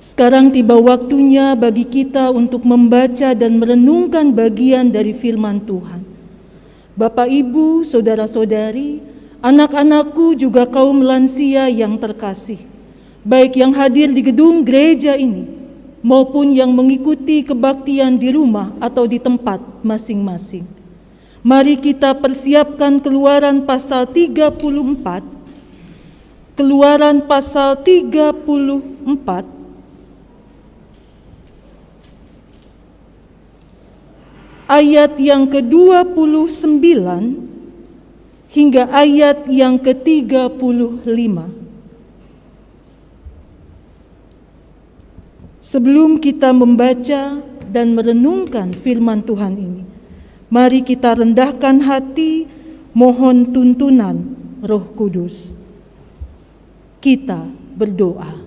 Sekarang tiba waktunya bagi kita untuk membaca dan merenungkan bagian dari firman Tuhan. Bapak, Ibu, saudara-saudari, anak-anakku juga kaum lansia yang terkasih, baik yang hadir di gedung gereja ini maupun yang mengikuti kebaktian di rumah atau di tempat masing-masing. Mari kita persiapkan Keluaran pasal 34. Keluaran pasal 34 ayat yang ke-29 hingga ayat yang ke-35. Sebelum kita membaca dan merenungkan firman Tuhan ini, mari kita rendahkan hati, mohon tuntunan Roh Kudus. Kita berdoa.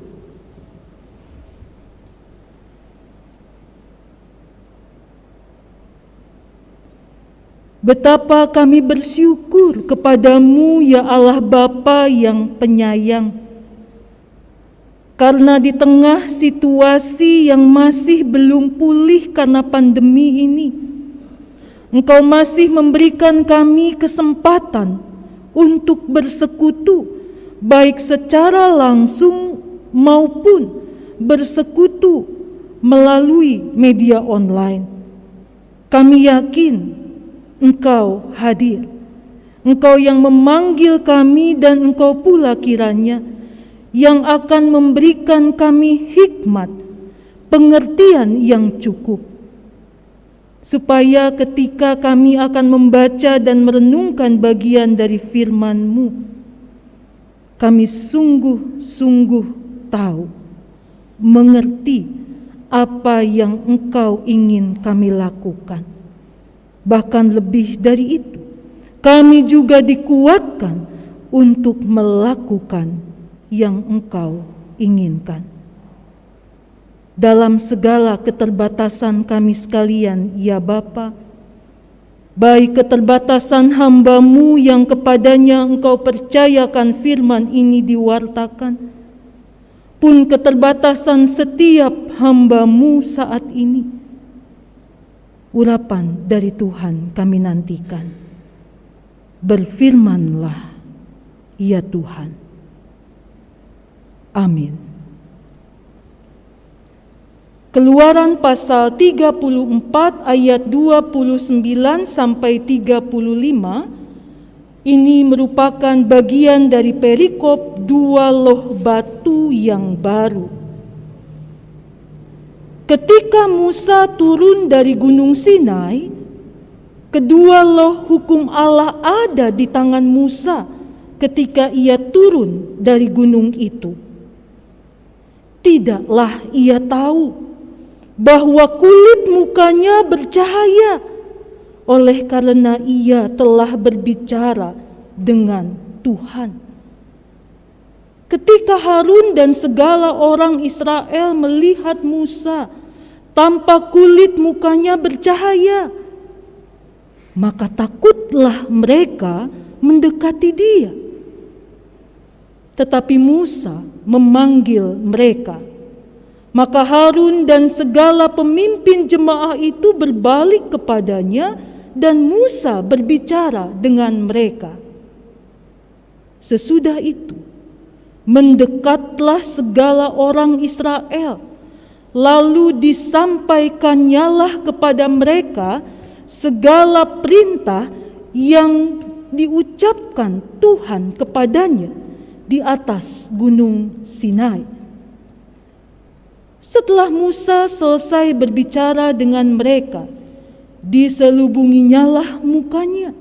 Betapa kami bersyukur kepadamu ya Allah Bapa yang penyayang. Karena di tengah situasi yang masih belum pulih karena pandemi ini, Engkau masih memberikan kami kesempatan untuk bersekutu, baik secara langsung maupun bersekutu melalui media online. Kami yakin Engkau hadir, Engkau yang memanggil kami, dan Engkau pula kiranya yang akan memberikan kami hikmat, pengertian yang cukup, supaya ketika kami akan membaca dan merenungkan bagian dari firman-Mu, kami sungguh-sungguh tahu, mengerti apa yang Engkau ingin kami lakukan. Bahkan lebih dari itu, kami juga dikuatkan untuk melakukan yang Engkau inginkan. Dalam segala keterbatasan kami sekalian, ya Bapa, baik keterbatasan hamba-Mu yang kepadanya Engkau percayakan firman ini diwartakan, pun keterbatasan setiap hamba-Mu saat ini, urapan dari Tuhan kami nantikan. Berfirmanlah, ya Tuhan. Amin. Keluaran pasal 34 ayat 29 sampai 35 ini merupakan bagian dari perikop dua loh batu yang baru. Ketika Musa turun dari Gunung Sinai, kedua loh hukum Allah ada di tangan Musa ketika ia turun dari gunung itu. Tidaklah ia tahu bahwa kulit mukanya bercahaya oleh karena ia telah berbicara dengan Tuhan. Ketika Harun dan segala orang Israel melihat Musa tampak kulit mukanya bercahaya, maka takutlah mereka mendekati dia. Tetapi Musa memanggil mereka. Maka Harun dan segala pemimpin jemaah itu berbalik kepadanya, dan Musa berbicara dengan mereka. Sesudah itu, mendekatlah segala orang Israel, lalu disampaikannyalah kepada mereka segala perintah yang diucapkan Tuhan kepadanya di atas Gunung Sinai. Setelah Musa selesai berbicara dengan mereka, diselubunginyalah mukanya.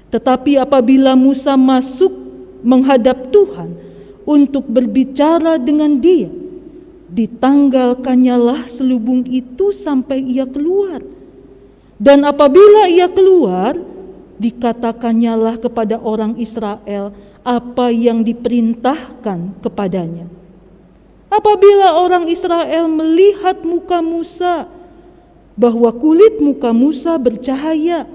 Tetapi apabila Musa masuk menghadap Tuhan untuk berbicara dengan dia, ditanggalkannyalah selubung itu sampai ia keluar. Dan apabila ia keluar, dikatakannyalah kepada orang Israel apa yang diperintahkan kepadanya. Apabila orang Israel melihat muka Musa, bahwa kulit muka Musa bercahaya,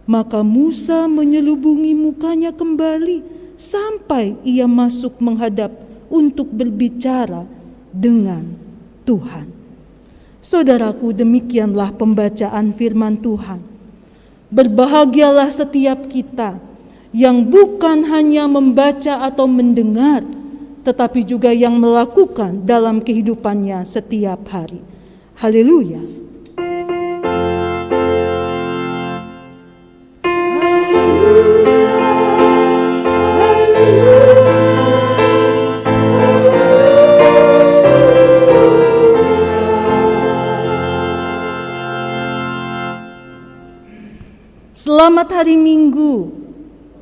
maka Musa menyelubungi mukanya kembali sampai ia masuk menghadap untuk berbicara dengan Tuhan. Saudaraku, demikianlah pembacaan firman Tuhan. Berbahagialah setiap kita yang bukan hanya membaca atau mendengar, tetapi juga yang melakukan dalam kehidupannya setiap hari. Haleluya. Selamat hari Minggu,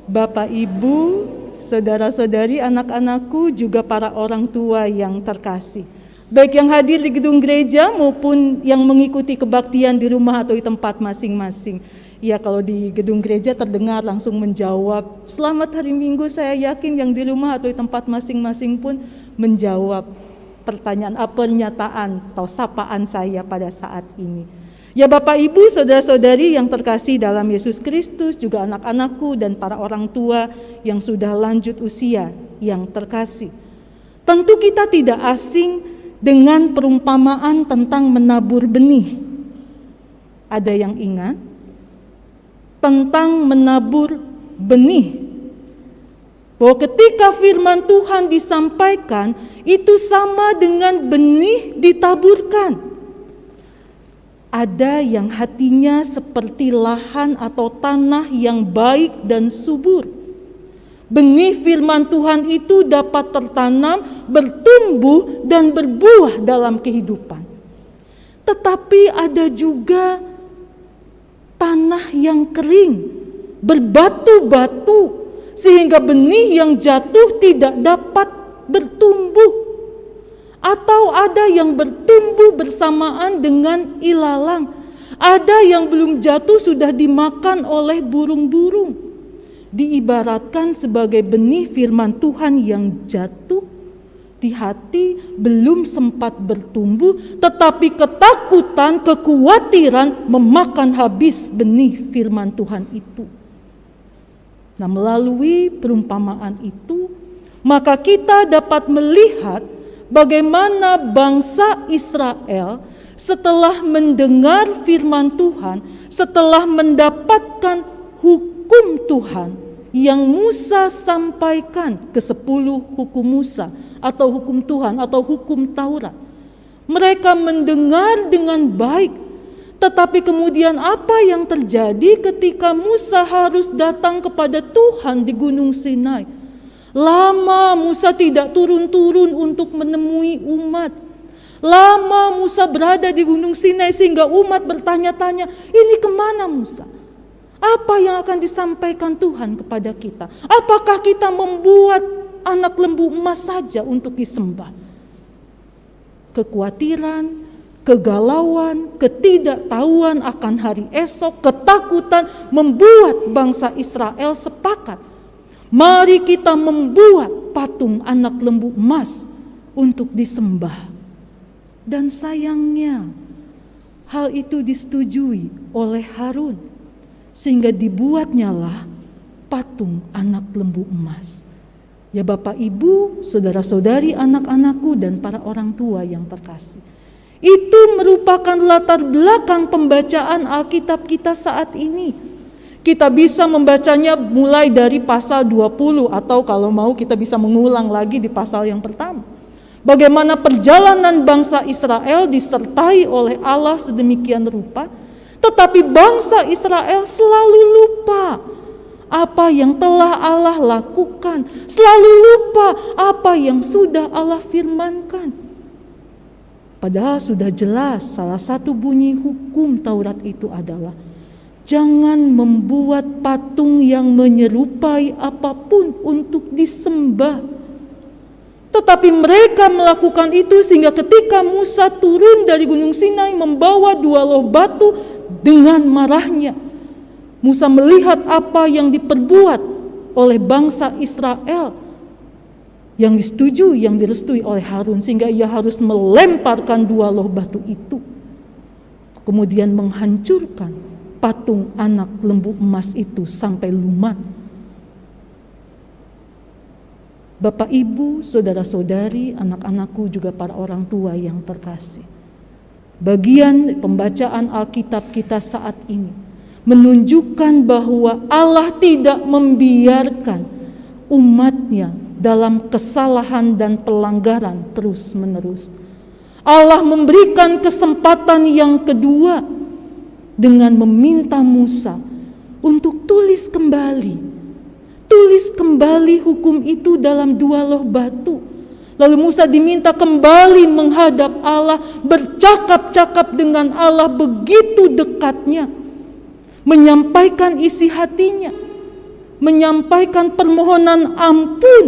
Bapak Ibu, saudara-saudari, anak-anakku, juga para orang tua yang terkasih. Baik yang hadir di gedung gereja maupun yang mengikuti kebaktian di rumah atau di tempat masing-masing. Ya, kalau di gedung gereja terdengar langsung menjawab, selamat hari Minggu. Saya yakin yang di rumah atau di tempat masing-masing pun menjawab pertanyaan, pernyataan atau sapaan saya pada saat ini. Ya Bapak Ibu, saudara-saudari yang terkasih dalam Yesus Kristus, juga anak-anakku dan para orang tua yang sudah lanjut usia yang terkasih. Tentu kita tidak asing dengan perumpamaan tentang menabur benih. Ada yang ingat? Tentang menabur benih. Bahwa ketika firman Tuhan disampaikan, itu sama dengan benih ditaburkan. Ada yang hatinya seperti lahan atau tanah yang baik dan subur. Benih firman Tuhan itu dapat tertanam, bertumbuh, dan berbuah dalam kehidupan. Tetapi ada juga tanah yang kering, berbatu-batu, sehingga benih yang jatuh tidak dapat bertumbuh. Atau ada yang bertumbuh bersamaan dengan ilalang. Ada yang belum jatuh sudah dimakan oleh burung-burung. Diibaratkan sebagai benih firman Tuhan yang jatuh di hati, belum sempat bertumbuh, tetapi ketakutan, kekhawatiran memakan habis benih firman Tuhan itu. Nah, melalui perumpamaan itu, maka kita dapat melihat bagaimana bangsa Israel setelah mendengar firman Tuhan, setelah mendapatkan hukum Tuhan yang Musa sampaikan ke 10 hukum Musa atau hukum Tuhan atau hukum Taurat. Mereka mendengar dengan baik, tetapi kemudian apa yang terjadi ketika Musa harus datang kepada Tuhan di Gunung Sinai? Lama Musa tidak turun-turun untuk menemui umat. Lama Musa berada di Gunung Sinai sehingga umat bertanya-tanya, ini kemana Musa? Apa yang akan disampaikan Tuhan kepada kita? Apakah kita membuat anak lembu emas saja untuk disembah? Kekhawatiran, kegalauan, ketidaktahuan akan hari esok, ketakutan membuat bangsa Israel sepakat. Mari kita membuat patung anak lembu emas untuk disembah. Dan sayangnya, hal itu disetujui oleh Harun, sehingga dibuatnyalah patung anak lembu emas. Ya Bapak Ibu, saudara-saudari, anak-anakku dan para orang tua yang terkasih. Itu merupakan latar belakang pembacaan Alkitab kita saat ini. Kita bisa membacanya mulai dari pasal 20 atau kalau mau kita bisa mengulang lagi di pasal yang pertama. Bagaimana perjalanan bangsa Israel disertai oleh Allah sedemikian rupa, tetapi bangsa Israel selalu lupa apa yang telah Allah lakukan, selalu lupa apa yang sudah Allah firmankan. Padahal sudah jelas salah satu bunyi hukum Taurat itu adalah jangan membuat patung yang menyerupai apapun untuk disembah. Tetapi mereka melakukan itu sehingga ketika Musa turun dari Gunung Sinai membawa 2 loh batu dengan marahnya. Musa melihat apa yang diperbuat oleh bangsa Israel yang disetujui, yang direstui oleh Harun, sehingga ia harus melemparkan 2 loh batu itu. Kemudian menghancurkan patung anak lembu emas itu sampai lumat. Bapak, Ibu, saudara-saudari, anak-anakku, juga para orang tua yang terkasih. Bagian pembacaan Alkitab kita saat ini menunjukkan bahwa Allah tidak membiarkan umatnya dalam kesalahan dan pelanggaran terus-menerus. Allah memberikan kesempatan yang kedua dengan meminta Musa untuk tulis kembali hukum itu dalam 2 loh batu. Lalu Musa diminta kembali menghadap Allah, bercakap-cakap dengan Allah begitu dekatnya, menyampaikan isi hatinya, menyampaikan permohonan ampun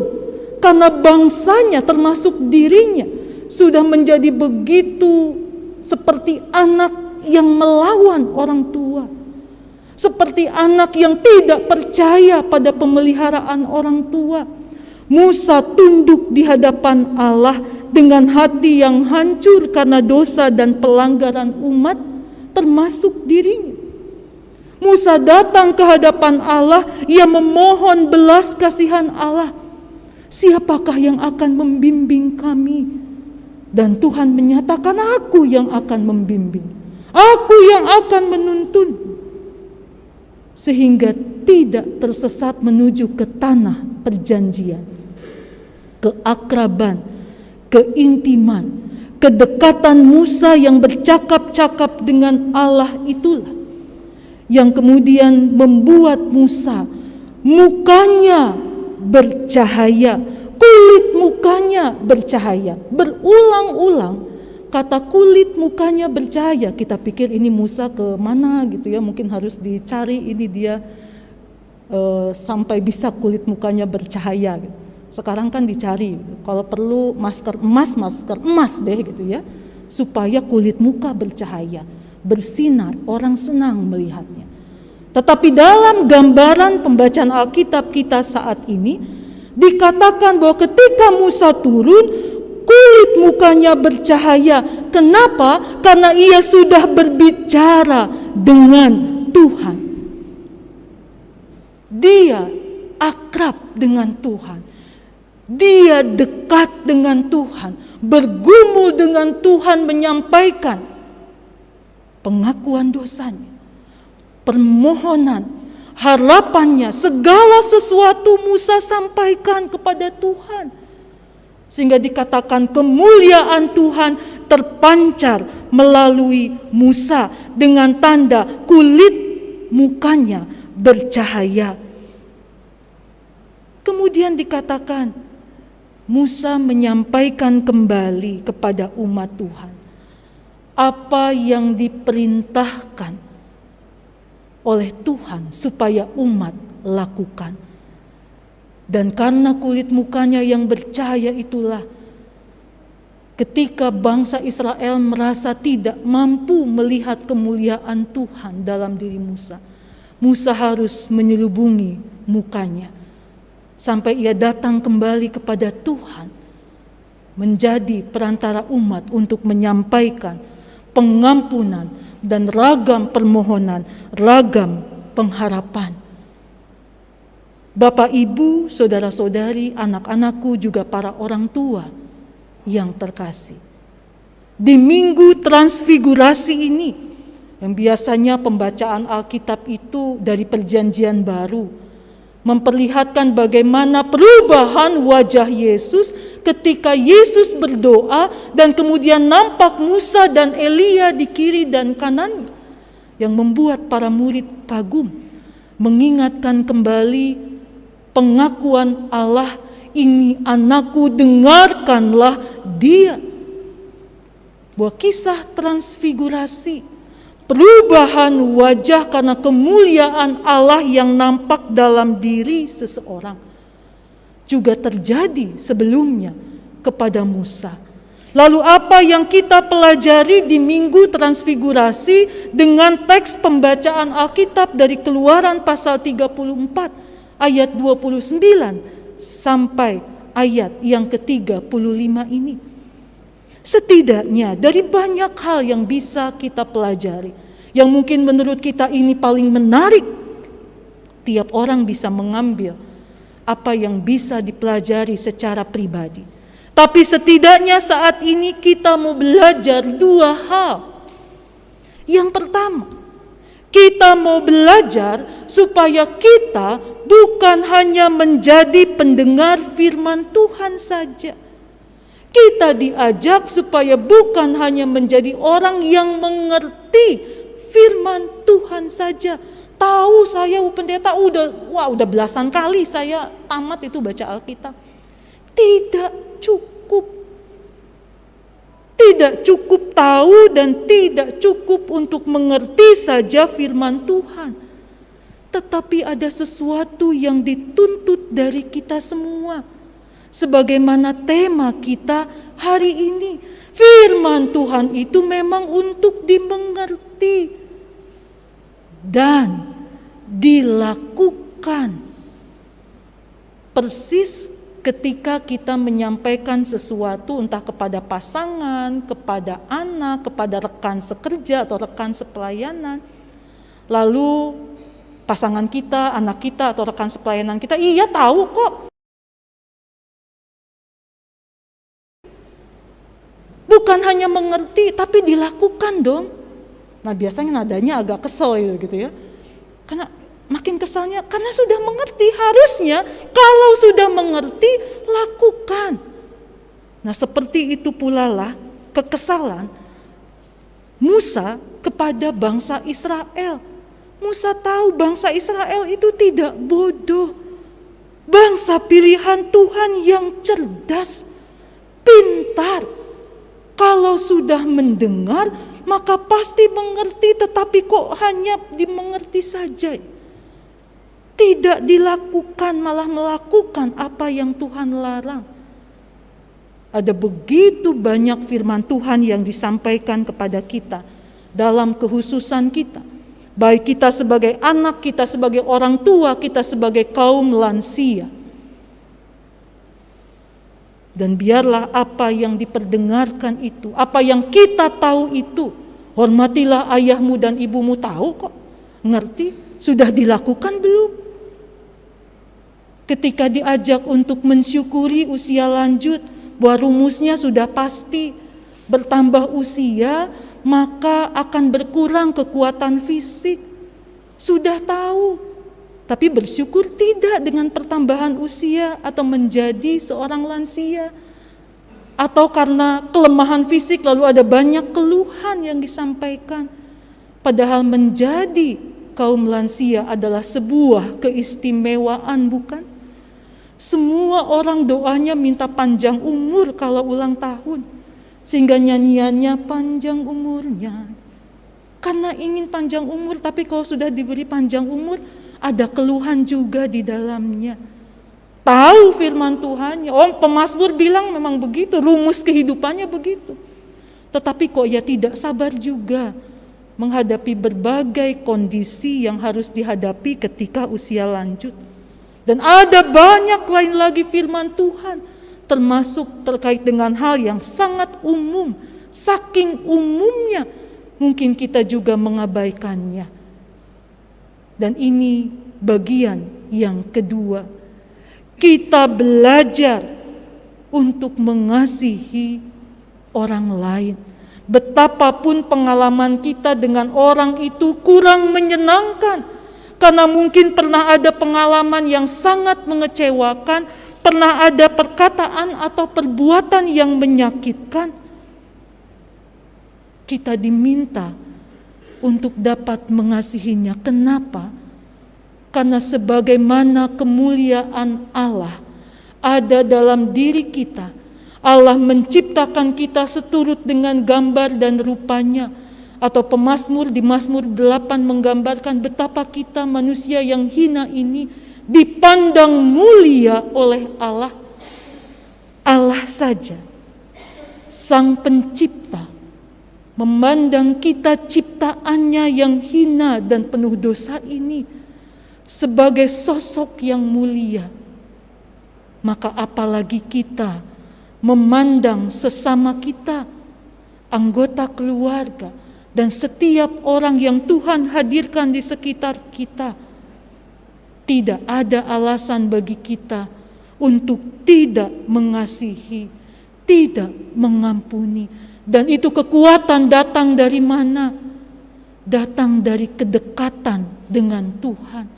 karena bangsanya termasuk dirinya sudah menjadi begitu seperti anak yang melawan orang tua, seperti anak yang tidak percaya pada pemeliharaan orang tua. Musa tunduk di hadapan Allah dengan hati yang hancur karena dosa dan pelanggaran umat termasuk dirinya. Musa datang ke hadapan Allah, ia memohon belas kasihan Allah. Siapakah yang akan membimbing kami? Dan Tuhan menyatakan, aku yang akan membimbing, aku yang akan menuntun, sehingga tidak tersesat menuju ke tanah perjanjian. Keakraban, keintiman, kedekatan Musa yang bercakap-cakap dengan Allah itulah yang kemudian membuat Musa mukanya bercahaya, kulit mukanya bercahaya. Berulang-ulang kata kulit mukanya bercahaya. Kita pikir ini Musa ke mana gitu ya, mungkin harus dicari ini dia sampai bisa kulit mukanya bercahaya gitu. Sekarang kan dicari, kalau perlu masker emas deh gitu ya, supaya kulit muka bercahaya, bersinar, orang senang melihatnya. Tetapi dalam gambaran pembacaan Alkitab kita saat ini dikatakan bahwa ketika Musa turun, kulit mukanya bercahaya. Kenapa? Karena ia sudah berbicara dengan Tuhan. Dia akrab dengan Tuhan. Dia dekat dengan Tuhan, bergumul dengan Tuhan, menyampaikan pengakuan dosanya, permohonan, harapannya, segala sesuatu Musa sampaikan kepada Tuhan. Sehingga dikatakan kemuliaan Tuhan terpancar melalui Musa dengan tanda kulit mukanya bercahaya. Kemudian dikatakan Musa menyampaikan kembali kepada umat Tuhan apa yang diperintahkan oleh Tuhan supaya umat lakukan. Dan karena kulit mukanya yang bercahaya itulah, ketika bangsa Israel merasa tidak mampu melihat kemuliaan Tuhan dalam diri Musa, Musa harus menyelubungi mukanya sampai ia datang kembali kepada Tuhan, menjadi perantara umat untuk menyampaikan pengampunan dan ragam permohonan, ragam pengharapan. Bapak, Ibu, saudara-saudari, anak-anakku, juga para orang tua yang terkasih. Di Minggu Transfigurasi ini, yang biasanya pembacaan Alkitab itu dari Perjanjian Baru, memperlihatkan bagaimana perubahan wajah Yesus ketika Yesus berdoa dan kemudian nampak Musa dan Elia di kiri dan kanannya, yang membuat para murid kagum, mengingatkan kembali pengakuan Allah, ini anakku, dengarkanlah dia. Bahwa kisah transfigurasi, perubahan wajah karena kemuliaan Allah yang nampak dalam diri seseorang, juga terjadi sebelumnya kepada Musa. Lalu apa yang kita pelajari di Minggu Transfigurasi dengan teks pembacaan Alkitab dari Keluaran pasal 34 ayat 29 sampai ayat yang ke-35 ini? Setidaknya dari banyak hal yang bisa kita pelajari, yang mungkin menurut kita ini paling menarik, tiap orang bisa mengambil apa yang bisa dipelajari secara pribadi. Tapi setidaknya saat ini kita mau belajar dua hal. Yang pertama, kita mau belajar supaya kita bukan hanya menjadi pendengar firman Tuhan saja. Kita diajak supaya bukan hanya menjadi orang yang mengerti firman Tuhan saja. Tahu saya pendeta udah belasan kali saya tamat itu baca Alkitab. Tidak cukup. Tidak cukup tahu dan tidak cukup untuk mengerti saja firman Tuhan. Tetapi ada sesuatu yang dituntut dari kita semua. Sebagaimana tema kita hari ini, firman Tuhan itu memang untuk dimengerti dan dilakukan. Persis ketika kita menyampaikan sesuatu entah kepada pasangan, kepada anak, kepada rekan sekerja atau rekan sepelayanan. Lalu pasangan kita, anak kita atau rekan sepelayanan kita, iya tahu kok. Bukan hanya mengerti, tapi dilakukan dong. Nah biasanya nadanya agak kesel gitu ya. Karena makin kesalnya, karena sudah mengerti. Harusnya kalau sudah mengerti, lakukan. Nah seperti itu pula lah kekesalan Musa kepada bangsa Israel. Musa tahu bangsa Israel itu tidak bodoh. Bangsa pilihan Tuhan yang cerdas, pintar. Kalau sudah mendengar, maka pasti mengerti, tetapi kok hanya dimengerti saja. Tidak dilakukan, malah melakukan apa yang Tuhan larang. Ada begitu banyak firman Tuhan yang disampaikan kepada kita dalam kehususan kita. Baik kita sebagai anak, kita sebagai orang tua, kita sebagai kaum lansia. Dan biarlah apa yang diperdengarkan itu, apa yang kita tahu itu, hormatilah ayahmu dan ibumu, tahu kok, ngerti, sudah dilakukan belum? Ketika diajak untuk mensyukuri usia lanjut, bahwa rumusnya sudah pasti, bertambah usia, maka akan berkurang kekuatan fisik. Sudah tahu. Tapi bersyukur tidak dengan pertambahan usia atau menjadi seorang lansia. Atau karena kelemahan fisik lalu ada banyak keluhan yang disampaikan. Padahal menjadi kaum lansia adalah sebuah keistimewaan, bukan? Semua orang doanya minta panjang umur kalau ulang tahun. Sehingga nyanyiannya panjang umurnya. Karena ingin panjang umur, tapi kalau sudah diberi panjang umur, ada keluhan juga di dalamnya. Tahu firman Tuhan, pemazmur bilang memang begitu, rumus kehidupannya begitu. Tetapi kok ya tidak sabar juga menghadapi berbagai kondisi yang harus dihadapi ketika usia lanjut. Dan ada banyak lain lagi firman Tuhan, termasuk terkait dengan hal yang sangat umum, saking umumnya mungkin kita juga mengabaikannya. Dan ini bagian yang kedua. Kita belajar untuk mengasihi orang lain. Betapapun pengalaman kita dengan orang itu kurang menyenangkan. Karena mungkin pernah ada pengalaman yang sangat mengecewakan. Pernah ada perkataan atau perbuatan yang menyakitkan. Kita diminta untuk dapat mengasihinya. Kenapa? Karena sebagaimana kemuliaan Allah ada dalam diri kita. Allah menciptakan kita seturut dengan gambar dan rupanya. Atau pemazmur di Mazmur 8 menggambarkan betapa kita manusia yang hina ini dipandang mulia oleh Allah. Allah saja, Sang Pencipta, memandang kita ciptaannya yang hina dan penuh dosa ini sebagai sosok yang mulia. Maka apalagi kita memandang sesama kita, anggota keluarga, dan setiap orang yang Tuhan hadirkan di sekitar kita tidak ada alasan bagi kita untuk tidak mengasihi, tidak mengampuni. Dan itu kekuatan datang dari mana? Datang dari kedekatan dengan Tuhan.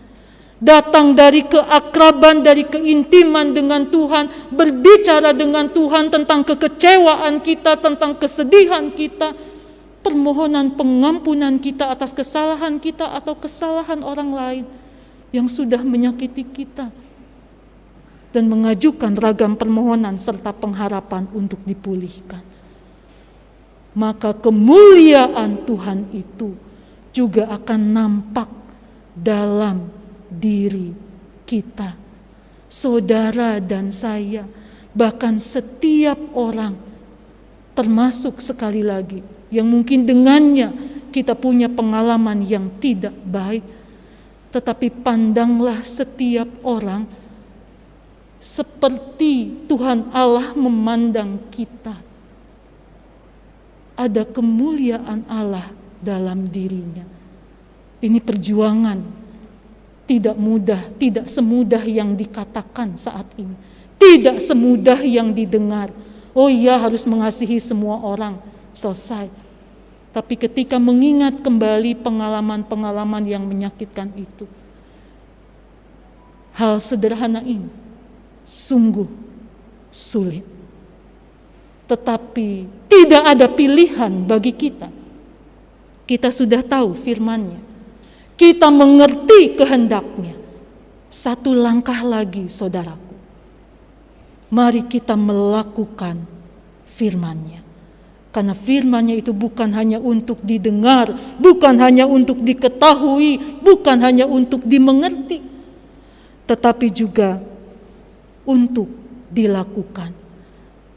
Datang dari keakraban, dari keintiman dengan Tuhan. Berbicara dengan Tuhan tentang kekecewaan kita, tentang kesedihan kita. Permohonan pengampunan kita atas kesalahan kita atau kesalahan orang lain yang sudah menyakiti kita. Dan mengajukan ragam permohonan serta pengharapan untuk dipulihkan. Maka kemuliaan Tuhan itu juga akan nampak dalam diri kita. Saudara dan saya, bahkan setiap orang, termasuk sekali lagi, yang mungkin dengannya kita punya pengalaman yang tidak baik. Tetapi pandanglah setiap orang seperti Tuhan Allah memandang kita. Ada kemuliaan Allah dalam dirinya. Ini perjuangan tidak mudah, tidak semudah yang dikatakan saat ini. Tidak semudah yang didengar. Oh iya, harus mengasihi semua orang, selesai. Tapi ketika mengingat kembali pengalaman-pengalaman yang menyakitkan itu, hal sederhana ini sungguh sulit. Tetapi tidak ada pilihan bagi kita. Kita sudah tahu firman-Nya. Kita mengerti kehendak-Nya. Satu langkah lagi, saudaraku. Mari kita melakukan firman-Nya. Karena firman-Nya itu bukan hanya untuk didengar, bukan hanya untuk diketahui, bukan hanya untuk dimengerti, tetapi juga untuk dilakukan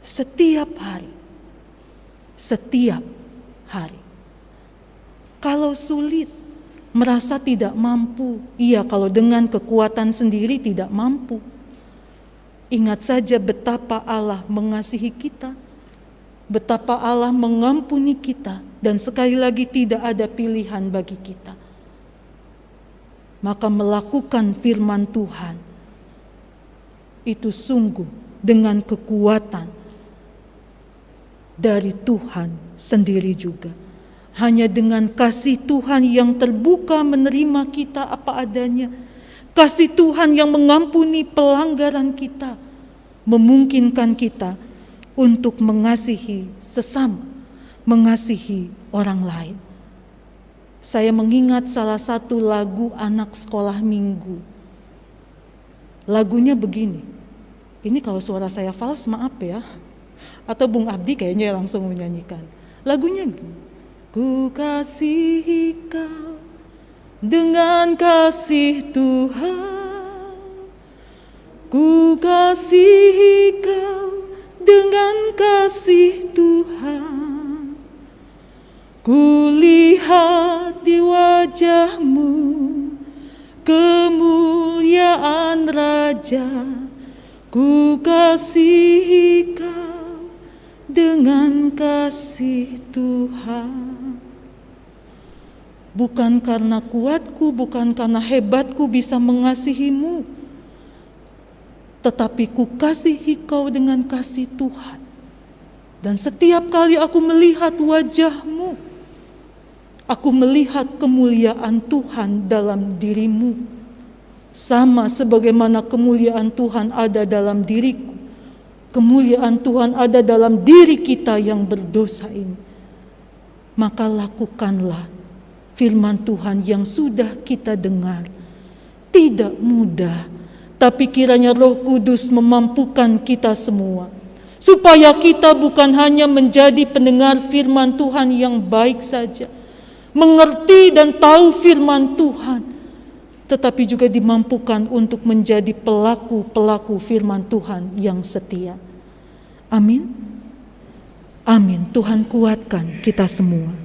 setiap hari. Setiap hari. Kalau sulit, merasa tidak mampu, iya, kalau dengan kekuatan sendiri tidak mampu. Ingat saja betapa Allah mengasihi kita, betapa Allah mengampuni kita, dan sekali lagi tidak ada pilihan bagi kita. Maka melakukan firman Tuhan itu sungguh dengan kekuatan dari Tuhan sendiri juga. Hanya dengan kasih Tuhan yang terbuka menerima kita apa adanya, kasih Tuhan yang mengampuni pelanggaran kita, memungkinkan kita untuk mengasihi sesama, mengasihi orang lain. Saya mengingat salah satu lagu anak sekolah minggu. Lagunya begini. Ini kalau suara saya fals, maaf ya. Atau Bung Abdi kayaknya langsung menyanyikan. Lagunya gini. Ku kasihi kau dengan kasih Tuhan. Ku kasihi kau dengan kasih Tuhan. Ku lihat di wajahmu kemuliaan Raja. Ku kasihi kau dengan kasih Tuhan. Bukan karena kuatku, bukan karena hebatku bisa mengasihimu, tetapi ku kasihi kau dengan kasih Tuhan. Dan setiap kali aku melihat wajahmu, aku melihat kemuliaan Tuhan dalam dirimu. Sama sebagaimana kemuliaan Tuhan ada dalam diriku. Kemuliaan Tuhan ada dalam diri kita yang berdosa ini. Maka lakukanlah firman Tuhan yang sudah kita dengar. Tidak mudah, tapi kiranya Roh Kudus memampukan kita semua. Supaya kita bukan hanya menjadi pendengar firman Tuhan yang baik saja, mengerti dan tahu firman Tuhan, tetapi juga dimampukan untuk menjadi pelaku-pelaku firman Tuhan yang setia. Amin. Amin. Tuhan kuatkan kita semua.